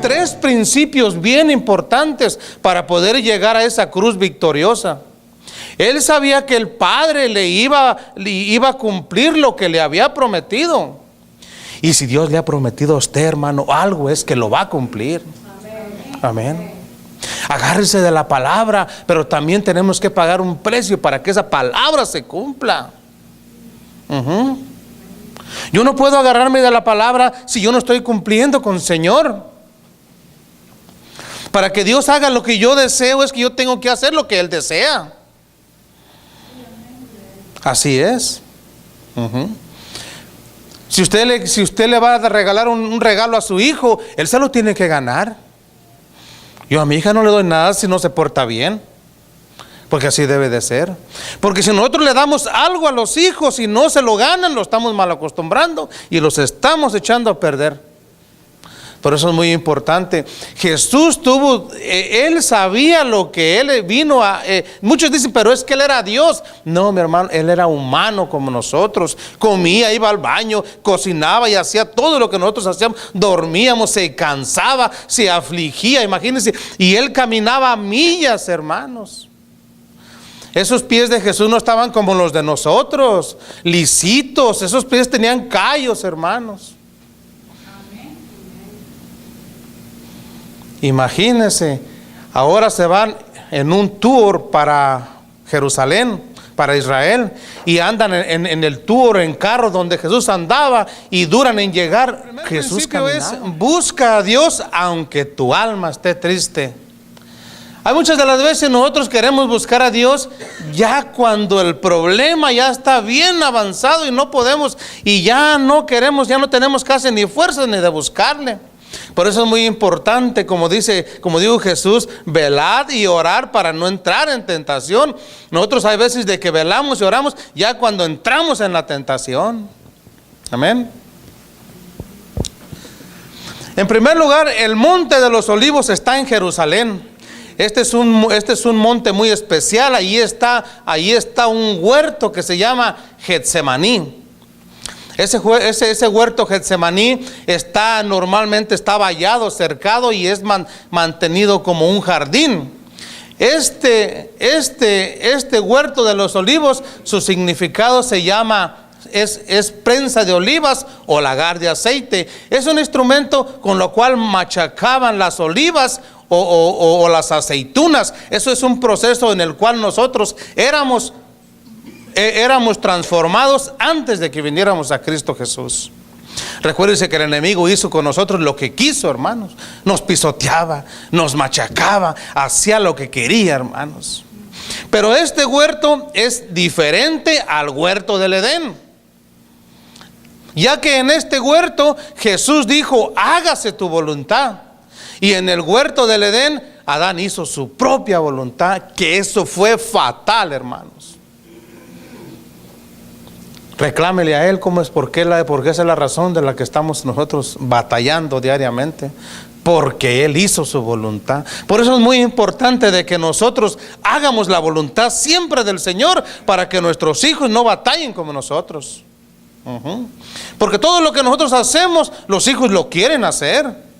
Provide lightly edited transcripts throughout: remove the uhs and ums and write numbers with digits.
tres principios bien importantes para poder llegar a esa cruz victoriosa. Él sabía que el Padre le iba a cumplir lo que le había prometido. Y si Dios le ha prometido a usted, hermano, algo es que lo va a cumplir. Amén. Agárrese de la palabra, pero también tenemos que pagar un precio para que esa palabra se cumpla. Yo no puedo agarrarme de la palabra si yo no estoy cumpliendo con el Señor. Para que Dios haga lo que yo deseo, es que yo tengo que hacer lo que Él desea. Así es. Si usted le va a regalar un regalo a su hijo, él se lo tiene que ganar. Yo a mi hija no le doy nada si no se porta bien, porque así debe de ser. Porque si nosotros le damos algo a los hijos y no se lo ganan, lo estamos mal acostumbrando y los estamos echando a perder. Por eso es muy importante. Jesús Él sabía lo que Él vino a... muchos dicen, pero es que Él era Dios. No, mi hermano, Él era humano como nosotros. Comía, iba al baño, cocinaba y hacía todo lo que nosotros hacíamos. Dormíamos, se cansaba, se afligía, imagínense. Y Él caminaba millas, hermanos. Esos pies de Jesús no estaban como los de nosotros, lisitos. Esos pies tenían callos, hermanos. Imagínense, ahora se van en un tour para Jerusalén, para Israel, y andan en el tour en carro donde Jesús andaba y duran en llegar. Jesús caminaba. Busca a Dios aunque tu alma esté triste. Hay muchas de las veces nosotros queremos buscar a Dios ya cuando el problema ya está bien avanzado y no podemos, y ya no queremos, ya no tenemos casi ni fuerzas ni de buscarle. Por eso es muy importante, como dijo Jesús, velad y orar para no entrar en tentación. Nosotros hay veces de que velamos y oramos ya cuando entramos en la tentación. Amén. En primer lugar, el monte de los olivos está en Jerusalén. Este es un monte muy especial. Ahí está un huerto que se llama Getsemaní. Ese huerto Getsemaní normalmente está vallado, cercado y es mantenido como un jardín. Este huerto de los olivos, su significado se llama, es prensa de olivas o lagar de aceite. Es un instrumento con lo cual machacaban las olivas o las aceitunas. Eso es un proceso en el cual nosotros éramos transformados antes de que viniéramos a Cristo Jesús. Recuérdense que el enemigo hizo con nosotros lo que quiso, hermanos. Nos pisoteaba, nos machacaba, hacía lo que quería, hermanos. Pero este huerto es diferente al huerto del Edén, ya que en este huerto Jesús dijo: hágase tu voluntad. Y en el huerto del Edén Adán hizo su propia voluntad, que eso fue fatal, hermanos. Reclámele a Él porque esa es la razón de la que estamos nosotros batallando diariamente, porque Él hizo su voluntad. Por eso es muy importante de que nosotros hagamos la voluntad siempre del Señor, para que nuestros hijos no batallen como nosotros. Porque todo lo que nosotros hacemos, los hijos lo quieren hacer.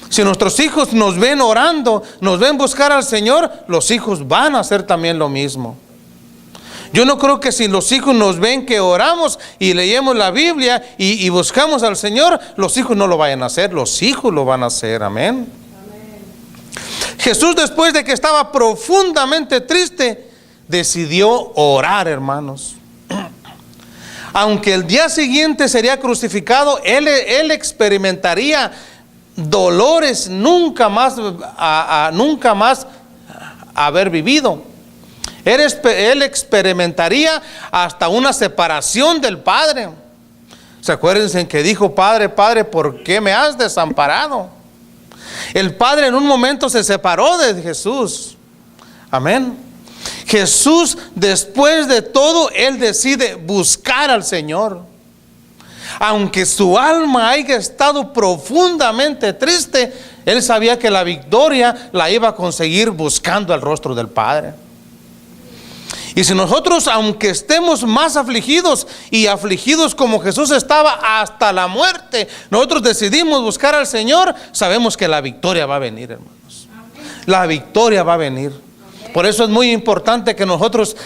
Si nuestros hijos nos ven orando, nos ven buscar al Señor, los hijos van a hacer también lo mismo. Yo no creo que si los hijos nos ven que oramos y leemos la Biblia y buscamos al Señor, los hijos no lo vayan a hacer. Los hijos lo van a hacer. Amén. Jesús, después de que estaba profundamente triste, decidió orar, hermanos. Aunque el día siguiente sería crucificado, él experimentaría dolores nunca más haber vivido. Él experimentaría hasta una separación del Padre. ¿Se acuerdan que dijo: Padre, Padre, ¿por qué me has desamparado? El Padre en un momento se separó de Jesús. Amén. Jesús, después de todo, Él decide buscar al Señor. Aunque su alma haya estado profundamente triste, Él sabía que la victoria la iba a conseguir buscando el rostro del Padre. Y si nosotros, aunque estemos más afligidos y afligidos como Jesús estaba hasta la muerte, nosotros decidimos buscar al Señor, sabemos que la victoria va a venir, hermanos. La victoria va a venir. Por eso es muy importante que nosotros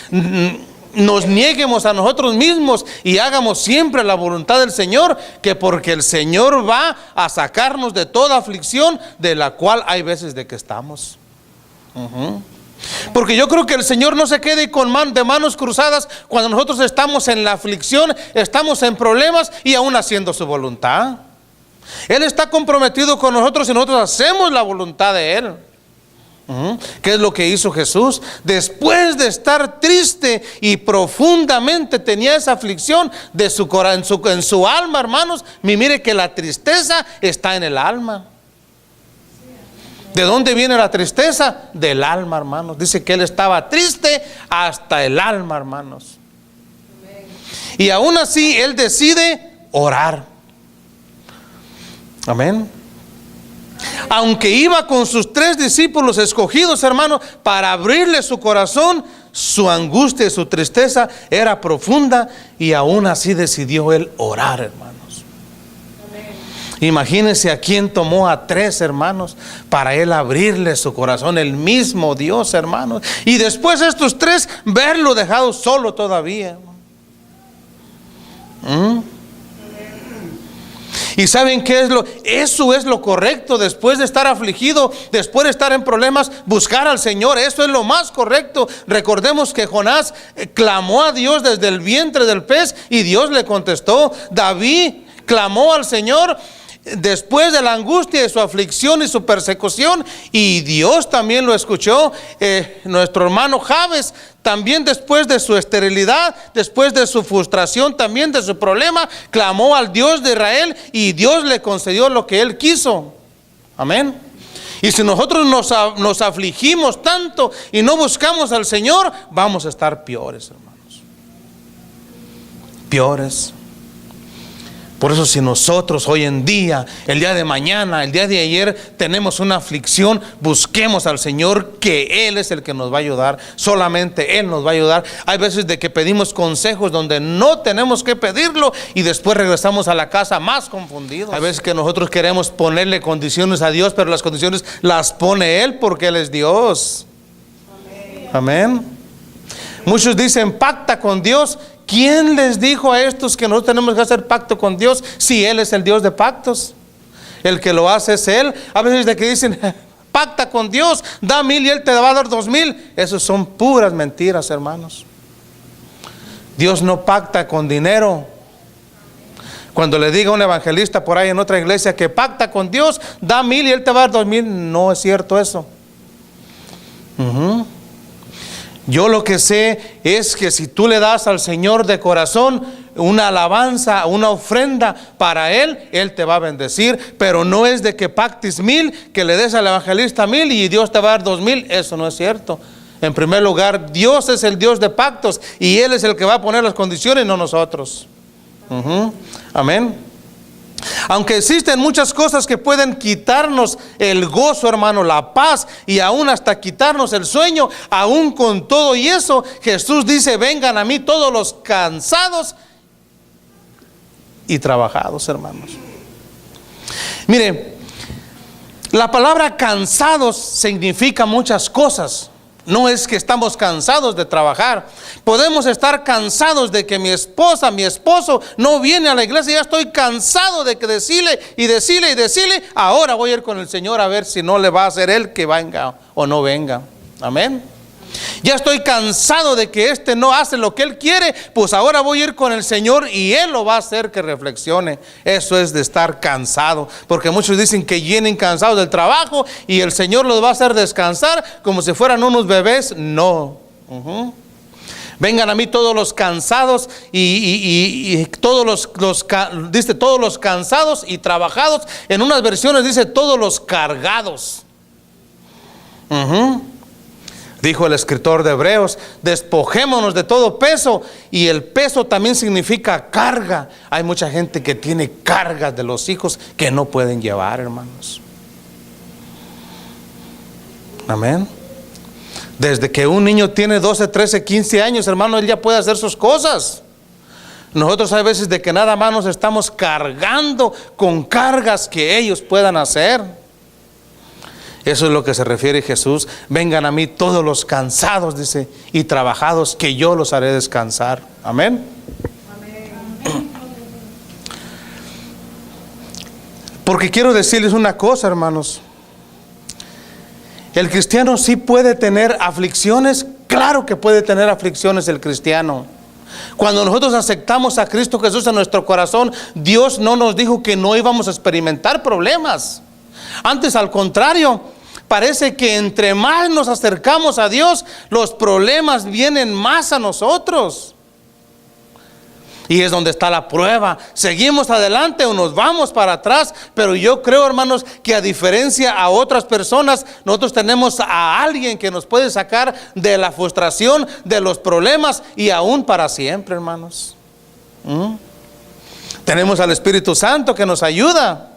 nos nieguemos a nosotros mismos y hagamos siempre la voluntad del Señor, que porque el Señor va a sacarnos de toda aflicción de la cual hay veces de que estamos. Porque yo creo que el Señor no se quede de manos cruzadas cuando nosotros estamos en la aflicción, estamos en problemas y aún haciendo su voluntad. Él está comprometido con nosotros y nosotros hacemos la voluntad de Él. ¿Qué es lo que hizo Jesús? Después de estar triste y profundamente tenía esa aflicción de su corazón, en su alma, hermanos. Mire que la tristeza está en el alma. ¿De dónde viene la tristeza? Del alma, hermanos. Dice que él estaba triste hasta el alma, hermanos. Y aún así él decide orar. Amén. Aunque iba con sus 3 discípulos escogidos, hermanos, para abrirle su corazón, su angustia y su tristeza era profunda, y aún así decidió él orar, hermanos. Imagínense a quién tomó a 3 hermanos para él abrirle su corazón, el mismo Dios, hermanos. Y después estos 3 verlo dejado solo todavía. Y ¿saben qué es eso es lo correcto? Después de estar afligido, después de estar en problemas, buscar al Señor. Eso es lo más correcto. Recordemos que Jonás clamó a Dios desde el vientre del pez y Dios le contestó. David clamó al Señor después de la angustia de su aflicción y su persecución, y Dios también lo escuchó. Nuestro hermano Jabes también, después de su esterilidad, después de su frustración, también de su problema, clamó al Dios de Israel y Dios le concedió lo que él quiso. Amén. Y si nosotros nos afligimos tanto y no buscamos al Señor, vamos a estar peores, hermanos. Peores. Por eso, si nosotros hoy en día, el día de mañana, el día de ayer, tenemos una aflicción, busquemos al Señor, que Él es el que nos va a ayudar. Solamente Él nos va a ayudar. Hay veces de que pedimos consejos donde no tenemos que pedirlo y después regresamos a la casa más confundidos. Hay veces que nosotros queremos ponerle condiciones a Dios, pero las condiciones las pone Él porque Él es Dios. Amén. Muchos dicen pacta con Dios. ¿Quién les dijo a estos que no tenemos que hacer pacto con Dios si Él es el Dios de pactos? El que lo hace es Él. A veces de que dicen pacta con Dios, da 1000 y Él te va a dar 2000. Esos son puras mentiras, hermanos. Dios no pacta con dinero. Cuando le diga a un evangelista por ahí en otra iglesia que pacta con Dios, da 1000 y Él te va a dar 2000, no es cierto eso. Yo lo que sé es que si tú le das al Señor de corazón una alabanza, una ofrenda para Él, Él te va a bendecir. Pero no es de que pactes 1000, que le des al evangelista 1000 y Dios te va a dar 2000. Eso no es cierto. En primer lugar, Dios es el Dios de pactos y Él es el que va a poner las condiciones, no nosotros. Amén. Aunque existen muchas cosas que pueden quitarnos el gozo, hermano, la paz, y aún hasta quitarnos el sueño, aún con todo y eso, Jesús dice: vengan a mí todos los cansados y trabajados, hermanos. Mire, la palabra cansados significa muchas cosas. No es que estamos cansados de trabajar. Podemos estar cansados de que mi esposa, mi esposo no viene a la iglesia. Ya estoy cansado de que decirle. Ahora voy a ir con el Señor a ver si no le va a hacer Él que venga o no venga. Amén. Ya estoy cansado de que no hace lo que Él quiere. Pues ahora voy a ir con el Señor y Él lo va a hacer que reflexione. Eso es de estar cansado. Porque muchos dicen que vienen cansados del trabajo y el Señor los va a hacer descansar como si fueran unos bebés. No. Vengan a mí todos los cansados y dice todos los cansados y trabajados. En unas versiones dice todos los cargados. Dijo el escritor de Hebreos: despojémonos de todo peso. Y el peso también significa carga. Hay mucha gente que tiene cargas de los hijos que no pueden llevar, hermanos. Amén. Desde que un niño tiene 12, 13, 15 años, hermano, él ya puede hacer sus cosas. Nosotros hay veces de que nada más nos estamos cargando con cargas que ellos puedan hacer. Eso es lo que se refiere Jesús. Vengan a mí todos los cansados, dice, y trabajados, que yo los haré descansar. Amén. Porque quiero decirles una cosa, hermanos. El cristiano sí puede tener aflicciones. Claro que puede tener aflicciones el cristiano. Cuando nosotros aceptamos a Cristo Jesús en nuestro corazón, Dios no nos dijo que no íbamos a experimentar problemas. Antes, al contrario, parece que entre más nos acercamos a Dios, los problemas vienen más a nosotros. Y es donde está la prueba. ¿Seguimos adelante o nos vamos para atrás? Pero yo creo, hermanos, que a diferencia a otras personas, nosotros tenemos a alguien que nos puede sacar de la frustración, de los problemas, y aún para siempre, hermanos. Tenemos al Espíritu Santo que nos ayuda.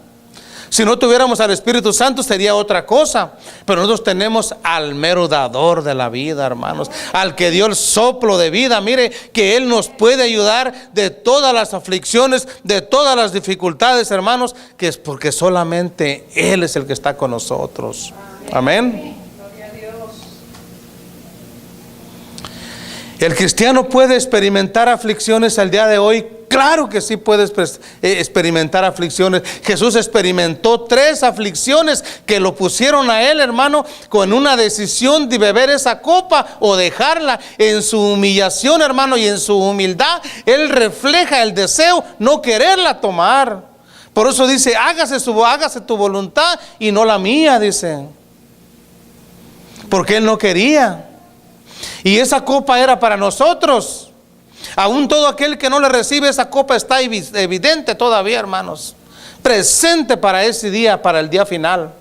Si no tuviéramos al Espíritu Santo sería otra cosa. Pero nosotros tenemos al mero dador de la vida, hermanos, al que dio el soplo de vida. Mire que Él nos puede ayudar de todas las aflicciones, de todas las dificultades, hermanos, que es porque solamente Él es el que está con nosotros. Amén. Gloria a Dios. ¿El cristiano puede experimentar aflicciones al día de hoy? Claro que sí puede experimentar aflicciones. Jesús experimentó 3 aflicciones que lo pusieron a Él, hermano, con una decisión de beber esa copa o dejarla. En su humillación, hermano, y en su humildad, Él refleja el deseo no quererla tomar. Por eso dice, hágase tu voluntad y no la mía, dice. Porque Él no quería. Y esa copa era para nosotros. Aún todo aquel que no le recibe esa copa está evidente todavía, hermanos, presente para ese día, para el día final.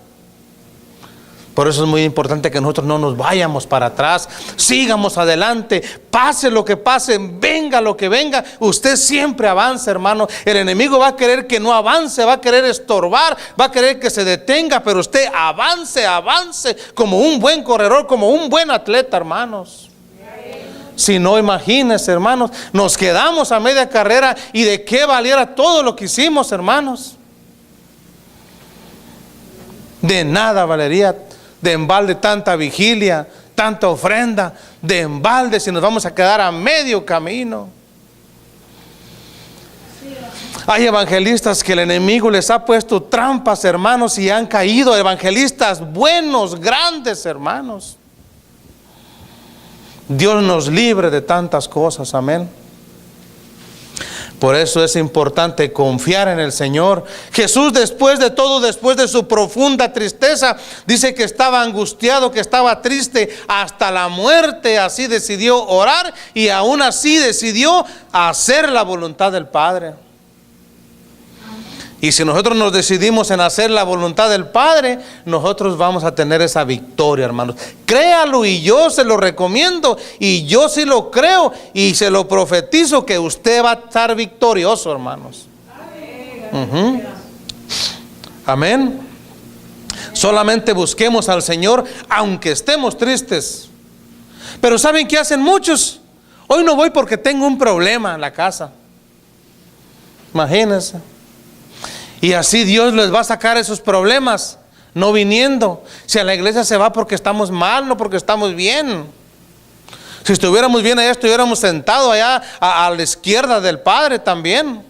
Por eso es muy importante que nosotros no nos vayamos para atrás, sigamos adelante, pase lo que pase, venga lo que venga, usted siempre avance, hermano. El enemigo va a querer que no avance, va a querer estorbar, va a querer que se detenga, pero usted avance, avance como un buen corredor, como un buen atleta, hermanos. Si no, imagínense, hermanos, nos quedamos a media carrera y de qué valiera todo lo que hicimos, hermanos. De nada valería, de embalde tanta vigilia, tanta ofrenda, de embalde si nos vamos a quedar a medio camino. Hay evangelistas que el enemigo les ha puesto trampas, hermanos, y han caído. Evangelistas buenos, grandes, hermanos. Dios nos libre de tantas cosas, amén. Por eso es importante confiar en el Señor. Jesús, después de todo, después de su profunda tristeza, dice que estaba angustiado, que estaba triste hasta la muerte. Así decidió orar y aún así decidió hacer la voluntad del Padre. Y si nosotros nos decidimos en hacer la voluntad del Padre, nosotros vamos a tener esa victoria, hermanos. Créalo, y yo se lo recomiendo, y yo sí lo creo, y se lo profetizo que usted va a estar victorioso, hermanos. Amén. Solamente busquemos al Señor, aunque estemos tristes. Pero ¿saben qué hacen muchos? Hoy no voy porque tengo un problema en la casa. Imagínense. Y así Dios les va a sacar esos problemas, no viniendo. Si a la iglesia se va porque estamos mal, no porque estamos bien. Si estuviéramos bien allá, estuviéramos sentados allá a la izquierda del Padre también.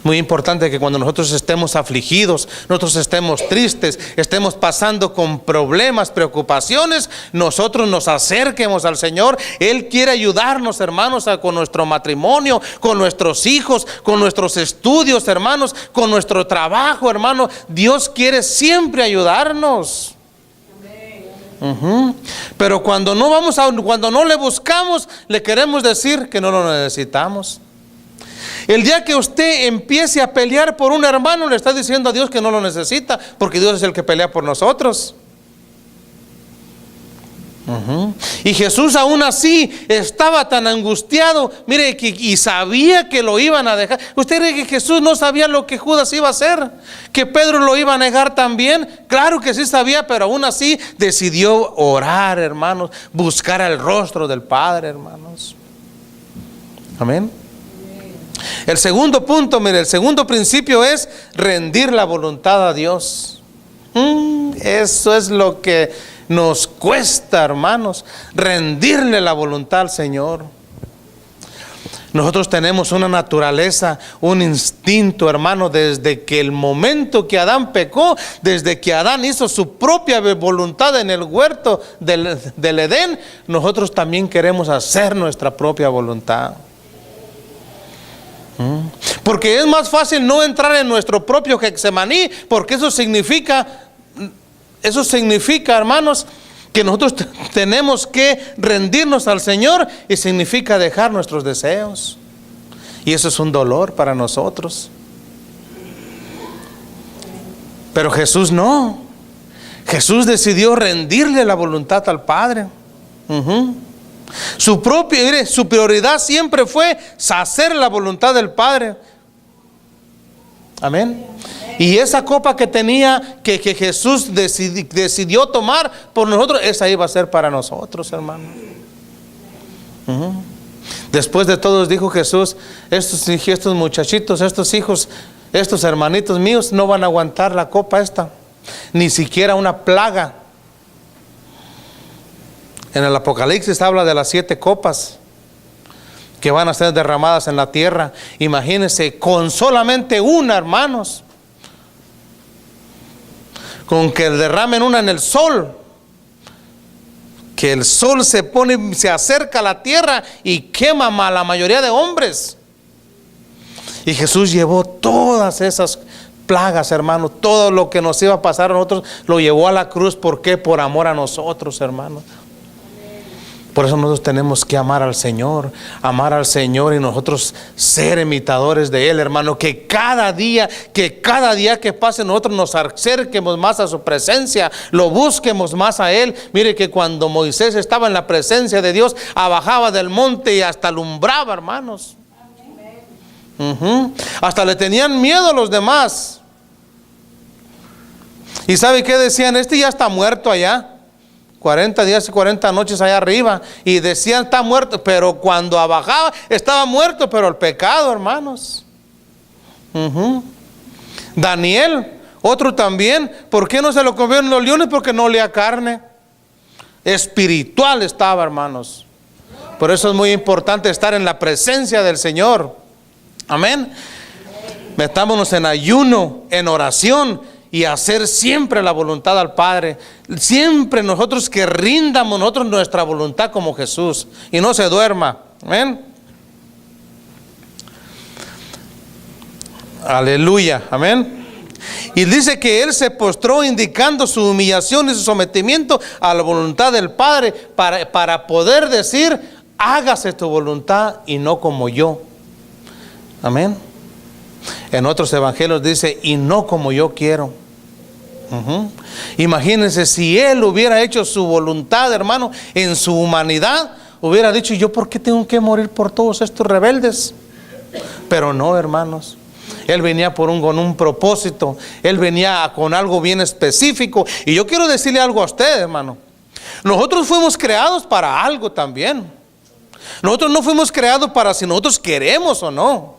Muy importante que cuando nosotros estemos afligidos, nosotros estemos tristes, estemos pasando con problemas, preocupaciones, nosotros nos acerquemos al Señor. Él quiere ayudarnos, hermanos, con nuestro matrimonio, con nuestros hijos, con nuestros estudios, hermanos, con nuestro trabajo, hermanos. Dios quiere siempre ayudarnos. Pero cuando no le buscamos, le queremos decir que no lo necesitamos. El día que usted empiece a pelear por un hermano, le está diciendo a Dios que no lo necesita, porque Dios es el que pelea por nosotros. Y Jesús aún así estaba tan angustiado, mire, y sabía que lo iban a dejar. ¿Usted cree que Jesús no sabía lo que Judas iba a hacer? ¿Que Pedro lo iba a negar también? Claro que sí sabía, pero aún así decidió orar, hermanos, buscar el rostro del Padre, hermanos. Amén. El segundo punto, mire, el segundo principio es rendir la voluntad a Dios. Eso es lo que nos cuesta, hermanos, rendirle la voluntad al Señor. Nosotros tenemos una naturaleza, un instinto, hermano, desde que el momento que Adán pecó, desde que Adán hizo su propia voluntad en el huerto del Edén, nosotros también queremos hacer nuestra propia voluntad. Porque es más fácil no entrar en nuestro propio Getsemaní, porque eso significa, hermanos, que nosotros tenemos que rendirnos al Señor, y significa dejar nuestros deseos, y eso es un dolor para nosotros. Pero Jesús no. Jesús decidió rendirle la voluntad al Padre. Su prioridad siempre fue hacer la voluntad del Padre. Amén. Y esa copa que tenía, que Jesús decidió tomar por nosotros, esa iba a ser para nosotros, hermano. Después de todo, dijo Jesús, estos muchachitos, estos hijos, estos hermanitos míos no van a aguantar la copa esta, ni siquiera una plaga. En el Apocalipsis habla de las 7 copas que van a ser derramadas en la tierra. Imagínense, con solamente una, hermanos, con que derramen una en el sol, que el sol se acerca a la tierra y quema a la mayoría de hombres. Y Jesús llevó todas esas plagas, hermanos, todo lo que nos iba a pasar a nosotros, lo llevó a la cruz. ¿Por qué? Por amor a nosotros, hermanos. Por eso nosotros tenemos que amar al Señor y nosotros ser imitadores de Él, hermano. Que cada día que pase nosotros nos acerquemos más a su presencia, lo busquemos más a Él. Mire que cuando Moisés estaba en la presencia de Dios, bajaba del monte y hasta alumbraba, hermanos. Hasta le tenían miedo a los demás. ¿Y sabe qué decían? Este ya está muerto allá. 40 días y 40 noches allá arriba, y decían está muerto, pero cuando bajaba estaba muerto, pero el pecado, hermanos. Daniel, otro también, ¿por qué no se lo comieron los leones? Porque no olía carne. Espiritual estaba, hermanos. Por eso es muy importante estar en la presencia del Señor. Amén. Metámonos en ayuno, en oración, y hacer siempre la voluntad al Padre. Siempre nosotros que rindamos nosotros nuestra voluntad como Jesús, y no se duerma. Amén. Aleluya. Amén. Y dice que Él se postró indicando su humillación y su sometimiento a la voluntad del Padre, para poder decir: hágase tu voluntad y no como yo. Amén. En otros evangelios dice: y no como yo quiero. Imagínense si Él hubiera hecho su voluntad, hermano, en su humanidad, hubiera dicho: ¿yo por qué tengo que morir por todos estos rebeldes? Pero no, hermanos. Él venía con un propósito. Él venía con algo bien específico. Y yo quiero decirle algo a usted, hermano. Nosotros fuimos creados para algo también. Nosotros no fuimos creados para si nosotros queremos o no.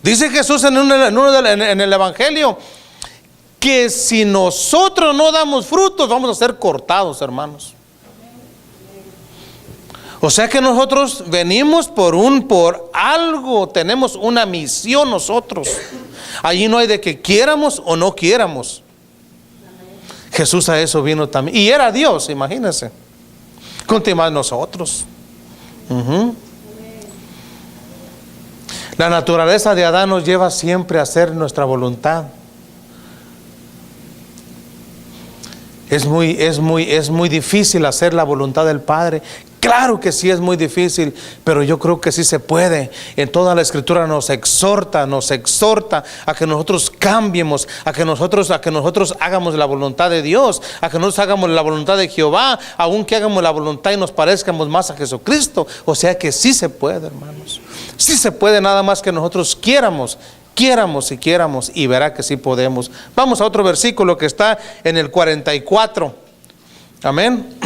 Dice Jesús en el Evangelio que si nosotros no damos frutos, vamos a ser cortados, hermanos. O sea que nosotros venimos por algo, tenemos una misión nosotros. Allí no hay de que quieramos o no quieramos. Jesús a eso vino también. Y era Dios, imagínense. Conte más nosotros. La naturaleza de Adán nos lleva siempre a hacer nuestra voluntad. Es muy difícil hacer la voluntad del Padre. Claro que sí es muy difícil, pero yo creo que sí se puede. En toda la Escritura nos exhorta a que nosotros cambiemos, a que nosotros hagamos la voluntad de Dios, a que nosotros hagamos la voluntad de Jehová, aunque hagamos la voluntad y nos parezcamos más a Jesucristo. O sea que sí se puede, hermanos. Sí se puede, nada más que nosotros quieramos y verá que sí podemos. Vamos a otro versículo que está en el 44. Amén.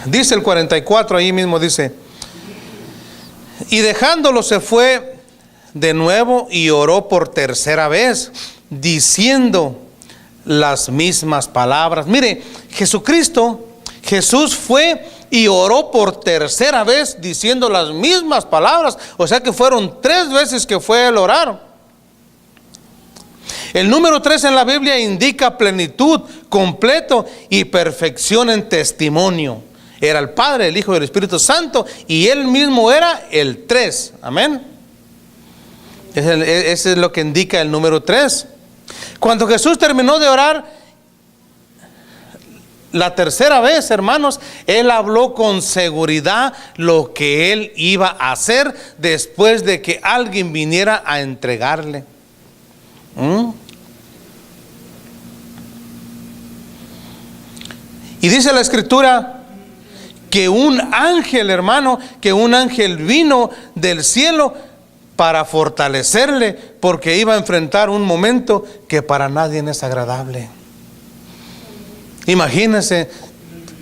Dice el 44, ahí mismo dice: y dejándolo se fue de nuevo y oró por tercera vez, diciendo las mismas palabras. Mire, Jesús fue y oró por tercera vez diciendo las mismas palabras. O sea que fueron 3 veces que fue el orar. El número 3 en la Biblia indica plenitud, completo y perfección en testimonio. Era el Padre, el Hijo y el Espíritu Santo, y Él mismo era el 3. Amén. Ese es lo que indica el número 3. Cuando Jesús terminó de orar la tercera vez, hermanos, Él habló con seguridad lo que Él iba a hacer después de que alguien viniera a entregarle. Y dice la Escritura que un ángel, hermano, que un ángel vino del cielo para fortalecerle, porque iba a enfrentar un momento que para nadie es agradable. Imagínense,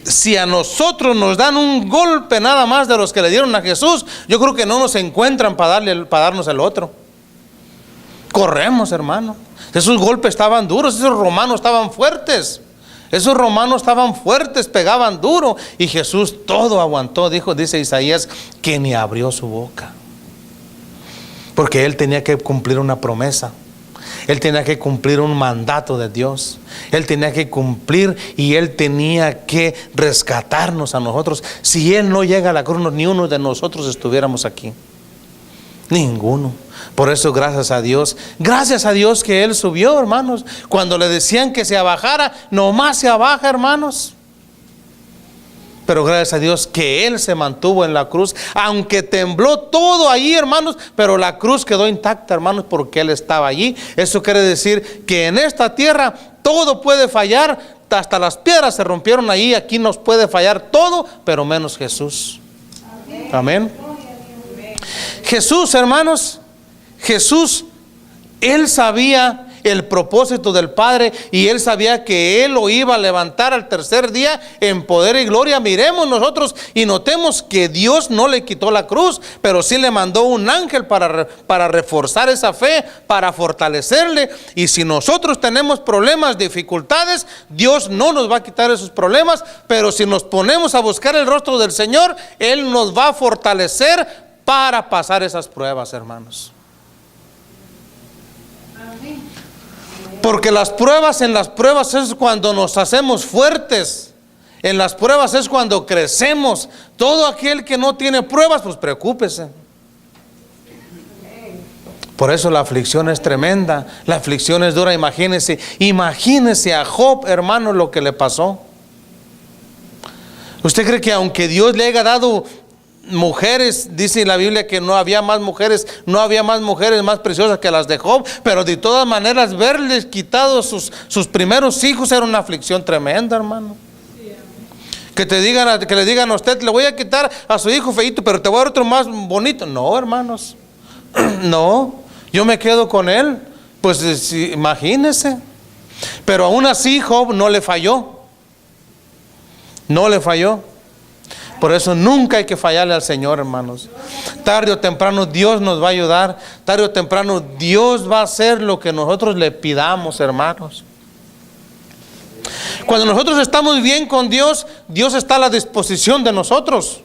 si a nosotros nos dan un golpe nada más de los que le dieron a Jesús, yo creo que no nos encuentran para darnos el otro. Corremos, hermano. Esos golpes estaban duros, esos romanos estaban fuertes. Esos romanos estaban fuertes, pegaban duro, y Jesús todo aguantó. Dice Isaías que ni abrió su boca, porque Él tenía que cumplir una promesa. Él tenía que cumplir un mandato de Dios. Él tenía que cumplir, y Él tenía que rescatarnos a nosotros. Si Él no llega a la cruz, ni uno de nosotros estuviéramos aquí. Ninguno. Por eso gracias a Dios que Él subió, hermanos. Cuando le decían que se abajara, nomás se abaja, hermanos. Pero gracias a Dios que Él se mantuvo en la cruz, aunque tembló todo ahí, hermanos, pero la cruz quedó intacta, hermanos, porque Él estaba allí. Eso quiere decir que en esta tierra todo puede fallar, hasta las piedras se rompieron ahí. Aquí nos puede fallar todo, pero menos Jesús. Amén. Jesús, hermanos, Él sabía el propósito del Padre, y Él sabía que Él lo iba a levantar al tercer día en poder y gloria. Miremos nosotros y notemos que Dios no le quitó la cruz, pero sí le mandó un ángel para reforzar esa fe, para fortalecerle. Y si nosotros tenemos problemas, dificultades, Dios no nos va a quitar esos problemas, pero si nos ponemos a buscar el rostro del Señor, Él nos va a fortalecer para pasar esas pruebas, hermanos. Porque en las pruebas es cuando nos hacemos fuertes. En las pruebas es cuando crecemos. Todo aquel que no tiene pruebas, pues preocúpese. Por eso la aflicción es tremenda, la aflicción es dura. Imagínese a Job, hermano, lo que le pasó. ¿Usted cree que aunque Dios le haya dado mujeres, dice la Biblia que no había más mujeres más preciosas que las de Job, pero de todas maneras verles quitado sus primeros hijos era una aflicción tremenda, hermano? Que le digan a usted: le voy a quitar a su hijo feito, pero te voy a dar otro más bonito. No, hermanos, no, yo me quedo con él. Pues imagínese. Pero aún así Job no le falló. Por eso nunca hay que fallarle al Señor, hermanos. Tarde o temprano Dios nos va a ayudar. Tarde o temprano Dios va a hacer lo que nosotros le pidamos, hermanos. Cuando nosotros estamos bien con Dios, Dios está a la disposición de nosotros.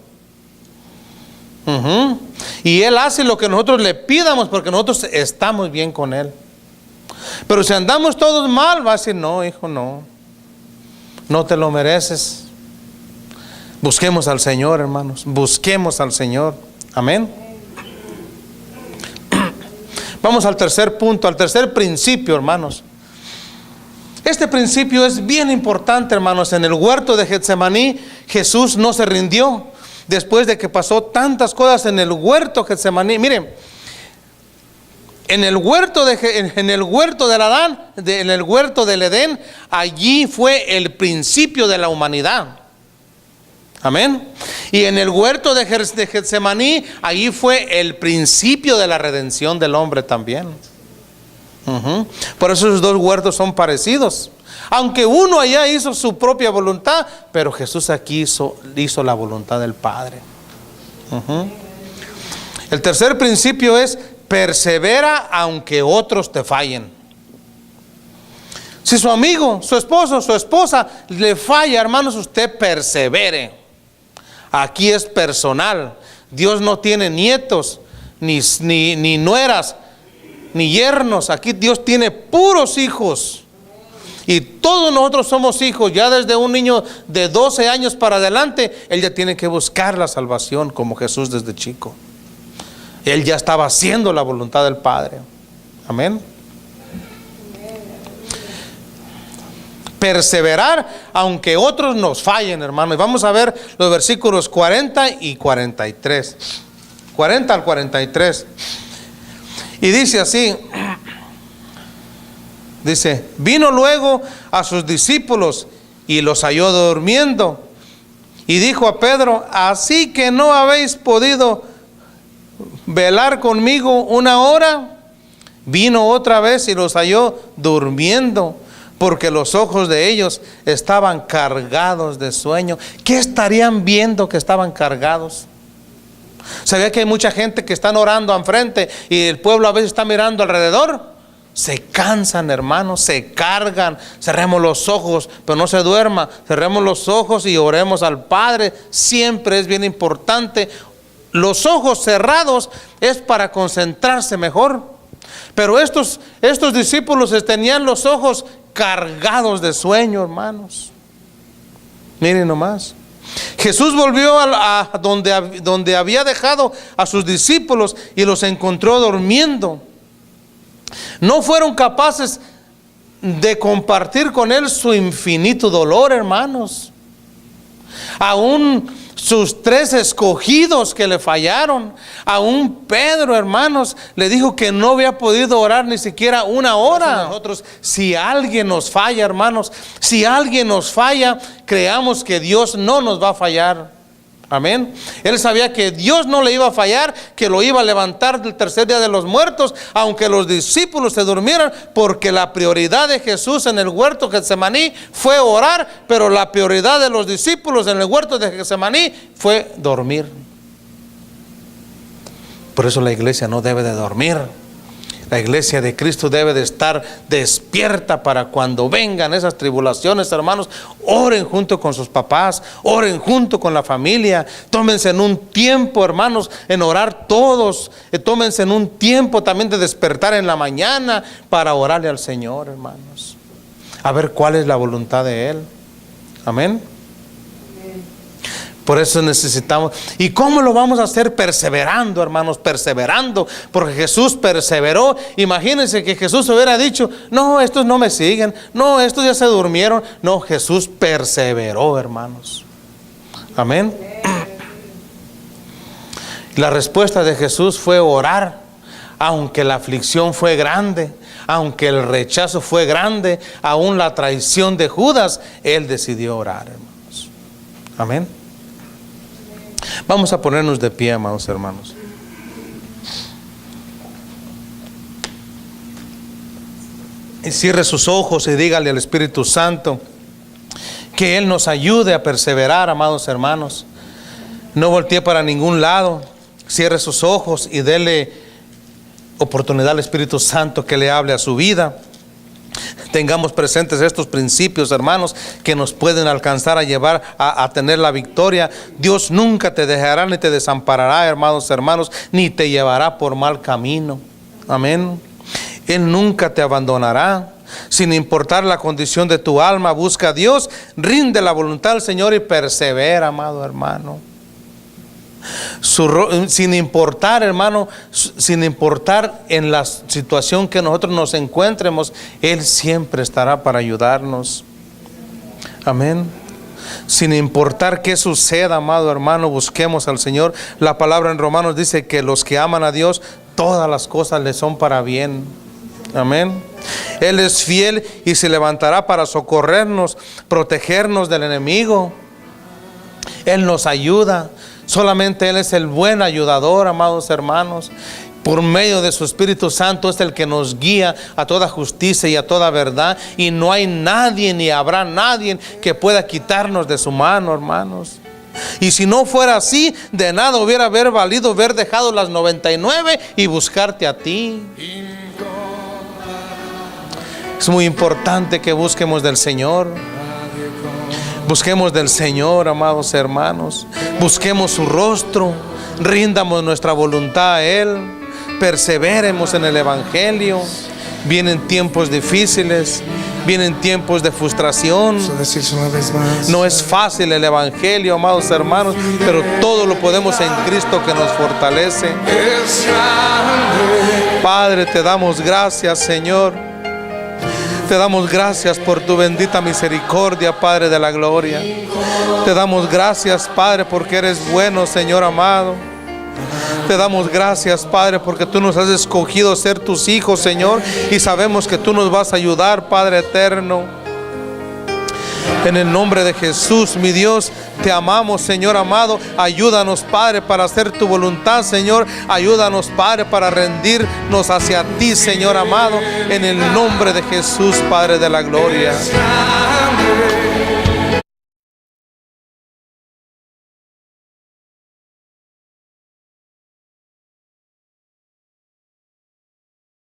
Y Él hace lo que nosotros le pidamos, porque nosotros estamos bien con Él. Pero si andamos todos mal, va a decir: no, hijo, no te lo mereces. Busquemos al Señor, hermanos. Busquemos al Señor. Amén. Vamos al tercer punto, al tercer principio, hermanos. Este principio es bien importante, hermanos. En el huerto de Getsemaní, Jesús no se rindió. Después de que pasó tantas cosas en el huerto de Getsemaní. Miren, en el huerto del Edén, allí fue el principio de la humanidad. Amén. Y en el huerto de Getsemaní, allí fue el principio de la redención del hombre también. Por eso esos dos huertos son parecidos. Aunque uno allá hizo su propia voluntad, pero Jesús aquí hizo la voluntad del Padre. El tercer principio es: persevera aunque otros te fallen. Si su amigo, su esposo, su esposa le falla, hermanos, usted persevere. Aquí es personal. Dios no tiene nietos, ni nueras, ni yernos. Aquí Dios tiene puros hijos. Y todos nosotros somos hijos. Ya desde un niño de 12 años para adelante, él ya tiene que buscar la salvación, como Jesús desde chico. Él ya estaba haciendo la voluntad del Padre. Amén. Perseverar aunque otros nos fallen, hermano. Y vamos a ver los versículos 40 y 43. 40 al 43. Y dice así. Dice: vino luego a sus discípulos y los halló durmiendo. Y dijo a Pedro: ¿así que no habéis podido velar conmigo una hora? Vino otra vez y los halló durmiendo, porque los ojos de ellos estaban cargados de sueño. ¿Qué estarían viendo que estaban cargados? ¿Sabía que hay mucha gente que están orando enfrente y el pueblo a veces está mirando alrededor? Se cansan, hermanos, se cargan. Cerremos los ojos, pero no se duerma. Cerremos los ojos y oremos al Padre. Siempre es bien importante. Los ojos cerrados es para concentrarse mejor. Pero estos discípulos tenían los ojos cargados de sueño, hermanos. Miren nomás. Jesús volvió a donde había dejado a sus discípulos y los encontró durmiendo. No fueron capaces de compartir con él su infinito dolor, hermanos. Aún sus 3 escogidos que le fallaron, aún Pedro, hermanos, le dijo que no había podido orar ni siquiera una hora. Nosotros, si alguien nos falla, hermanos, si alguien nos falla, creamos que Dios no nos va a fallar. Amén. Él sabía que Dios no le iba a fallar, que lo iba a levantar del tercer día de los muertos, aunque los discípulos se durmieran, porque la prioridad de Jesús en el huerto de Getsemaní fue orar, pero la prioridad de los discípulos en el huerto de Getsemaní fue dormir. Por eso la iglesia no debe de dormir. La iglesia de Cristo debe de estar despierta para cuando vengan esas tribulaciones, hermanos. Oren junto con sus papás, oren junto con la familia. Tómense en un tiempo, hermanos, en orar todos. Tómense en un tiempo también de despertar en la mañana para orarle al Señor, hermanos. A ver cuál es la voluntad de Él. Amén. Por eso necesitamos. ¿Y cómo lo vamos a hacer? Perseverando, hermanos, perseverando. Porque Jesús perseveró. Imagínense que Jesús hubiera dicho: no, estos no me siguen, no, estos ya se durmieron. No, Jesús perseveró, hermanos. Amén. La respuesta de Jesús fue orar. Aunque la aflicción fue grande, aunque el rechazo fue grande, aún la traición de Judas, Él decidió orar, hermanos. Amén. Vamos a ponernos de pie, amados hermanos. Y cierre sus ojos y dígale al Espíritu Santo que Él nos ayude a perseverar, amados hermanos. No voltee para ningún lado. Cierre sus ojos y dele oportunidad al Espíritu Santo que le hable a su vida. Tengamos presentes estos principios, hermanos, que nos pueden alcanzar a llevar a tener la victoria. Dios nunca te dejará ni te desamparará, hermanos, ni te llevará por mal camino. Amén. Él nunca te abandonará. Sin importar la condición de tu alma, busca a Dios, rinde la voluntad al Señor y persevera, amado hermano. Sin importar, hermano, sin importar en la situación que nosotros nos encuentremos, Él siempre estará para ayudarnos. Amén. Sin importar qué suceda, amado hermano, busquemos al Señor. La palabra en Romanos dice que los que aman a Dios, todas las cosas les son para bien. Amén. Él es fiel y se levantará para socorrernos, protegernos del enemigo. Él nos ayuda. Solamente Él es el buen ayudador, amados hermanos. Por medio de su Espíritu Santo es el que nos guía a toda justicia y a toda verdad. Y no hay nadie ni habrá nadie que pueda quitarnos de su mano, hermanos. Y si no fuera así, de nada hubiera haber valido haber dejado las 99 y buscarte a ti. Es muy importante que busquemos del Señor. Busquemos del Señor, amados hermanos. Busquemos su rostro. Rindamos nuestra voluntad a Él. Perseveremos en el Evangelio. Vienen tiempos difíciles. Vienen tiempos de frustración. No es fácil el Evangelio, amados hermanos, pero todo lo podemos en Cristo que nos fortalece. Padre, te damos gracias, Señor. Te damos gracias por tu bendita misericordia, Padre de la gloria. Te damos gracias, Padre, porque eres bueno, Señor amado. Te damos gracias, Padre, porque tú nos has escogido ser tus hijos, Señor, y sabemos que tú nos vas a ayudar, Padre eterno. En el nombre de Jesús, mi Dios, te amamos, Señor amado. Ayúdanos, Padre, para hacer tu voluntad, Señor. Ayúdanos, Padre, para rendirnos hacia ti, Señor amado. En el nombre de Jesús, Padre de la gloria.